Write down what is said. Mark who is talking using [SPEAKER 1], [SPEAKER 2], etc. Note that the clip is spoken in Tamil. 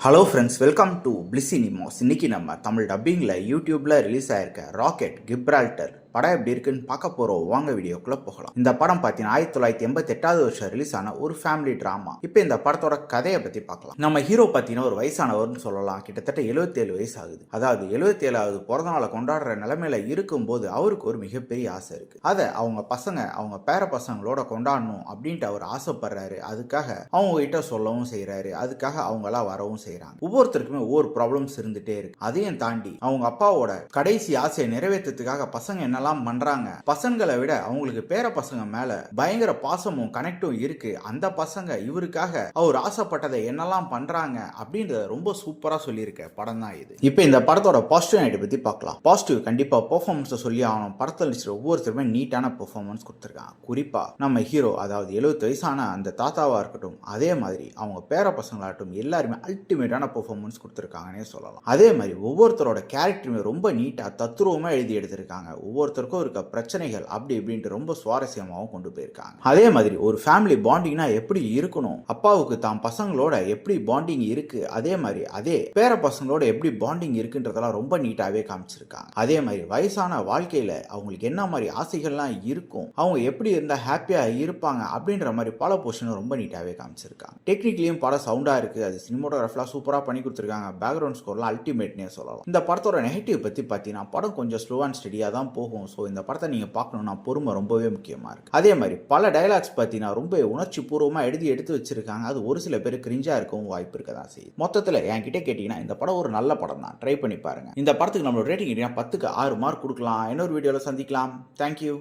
[SPEAKER 1] Hello friends, welcome to bliss cinemas. இன்னைக்கு நம்ம தமிழ் டப்பிங்கில் யூடியூப்ல ரிலீஸ் ஆயிருக்க ராக்கெட் கிப்ரால்டர் படம் எப்படி இருக்குன்னு பார்க்க போறோம். வாங்க வீடியோக்குள்ள போகலாம். இந்த படம் பார்த்தீங்கன்னா 1988 வருஷம் ரிலீஸ் ஆன ஒரு ஃபேமிலி டிராமா. இப்போ இந்த படத்தோட கதையை பத்தி பார்க்கலாம். நம்ம ஹீரோ பார்த்தீங்கன்னா ஒரு வயசானவர்னு சொல்லலாம். கிட்டத்தட்ட 77 வயசு ஆகுது. அதாவது 77வது பிறந்த நாளை கொண்டாடுற நிலைமையில இருக்கும்போது அவருக்கு ஒரு மிகப்பெரிய ஆசை இருக்கு. அதை அவங்க பேர பசங்களோட கொண்டாடணும் அப்படின்ட்டு அவர் ஆசைப்படுறாரு. அதுக்காக அவங்க கிட்ட சொல்லவும் செய்யறாரு. அதுக்காக அவங்களா வரவும் செய்யறாங்க. ஒவ்வொருத்தருக்குமே ஒவ்வொரு ப்ராப்ளம்ஸ் இருந்துட்டே இருக்கு. அதையும் தாண்டி அவங்க அப்பாவோட கடைசி ஆசையை நிறைவேற்றத்துக்காக பசங்க என்ன பண்றாங்க. பசங்களை விட அவங்களுக்கு பேர பசங்க மேல பயங்கர பாசமும் கனெக்டும் இருக்கு. அந்த பசங்க இவருக்காக அவர் ஆசைப்பட்டதை என்னெல்லாம் பண்றாங்க அப்படின்றத ரொம்ப சூப்பரா சொல்லியிருக்க படம் தான் இது. இப்போ இந்த படத்தோட பாசிட்டிவ் நைட்டை பத்தி பார்க்கலாம். பாசிட்டிவ் கண்டிப்பா பெர்ஃபார்மன்ஸ் சொல்லி ஆகணும். படத்தில் ஒவ்வொருத்தருமே நீட்டான பெர்ஃபார்மன்ஸ் கொடுத்திருக்காங்க. குறிப்பா நம்ம ஹீரோ, அதாவது 70 வயசான அந்த தாத்தாவா இருக்கட்டும், அதே மாதிரி அவங்க பேர பசங்களாகட்டும், எல்லாருமே அல்டிமேட்டான பெர்ஃபார்மன்ஸ் கொடுத்திருக்காங்கன்னே சொல்லலாம். அதே மாதிரி ஒவ்வொருத்தரோட கேரக்டருமே ரொம்ப நீட்டா தத்ரூபமா எழுதி எடுத்திருக்காங்க. ஒவ்வொருத்தருக்கும் இருக்க பிரச்சனைகள் அப்படி இப்படின்ட்டு ரொம்ப சுவாரஸ்யமாகவும் கொண்டு போயிருக்காங்க. அதே மாதிரி ஒரு ஃபேமிலி பாண்டிங்னா எப்படி இருக்கணும், அப்பாவுக்கு தான் பசங்களோட எப்படி பாண்டிங் இருக்கு, அதே மாதிரி அதே பேர பசங்களோட எப்படி பாண்டிங் இருக்குன்றதெல்லாம் ரொம்ப நீட்டாவே காமிச்சிருக்காங்க. அதே மாதிரி வயசான வாழ்க்கையில அவங்களுக்கு என்ன மாதிரி ஆசைகள்லாம் இருக்கும், அவங்க எப்படி இருந்தா ஹாப்பியா இருப்பாங்க அப்படின்ற மாதிரி பல போர்ஷன் ரொம்ப நீட்டாவே காமிச்சிருக்காங்க. டெக்னிக்கலியும் படம் சவுண்டா இருக்கு. அது சினிமோட்டோகிராஃபிலாம் சூப்பரா பண்ணி கொடுத்துருக்காங்க. பேக்ரவுண்ட் ஸ்கோர்லாம் அல்டிமேட்னே சொல்லலாம். இந்த படத்தோட நெகட்டிவ் பத்தி பார்த்தீங்கன்னா படம் கொஞ்சம் ஸ்லோ அண்ட் ஸ்டடியா தான் போகும். ஸோ இந்த படத்தை நீங்கள் பார்க்கணும்னா பொறுமை ரொம்பவே முக்கியமாக இருக்குது. அதே மாதிரி பல டைலாக்ஸ் பார்த்தீங்கன்னா ரொம்ப உணர்ச்சி பூர்வமாக எடுத்து வச்சிருக்காங்க. அது ஒரு சில பேர் கிரிஞ்சா இருக்கவும் வாய்ப்பு இருக்க தான் செய்யுது. மொத்தத்தில் என்கிட்ட கேட்டிங்கன்னா இந்த படம் ஒரு நல்ல படம் தான். ட்ரை பண்ணி பாருங்க. இந்த படத்துக்கு நம்மளோட ரேட்டிங் 10க்கு 6 மார்க் கொடுக்கலாம். இன்னொரு வீடியோவில் சந்திக்கலாம். தேங்க்யூ.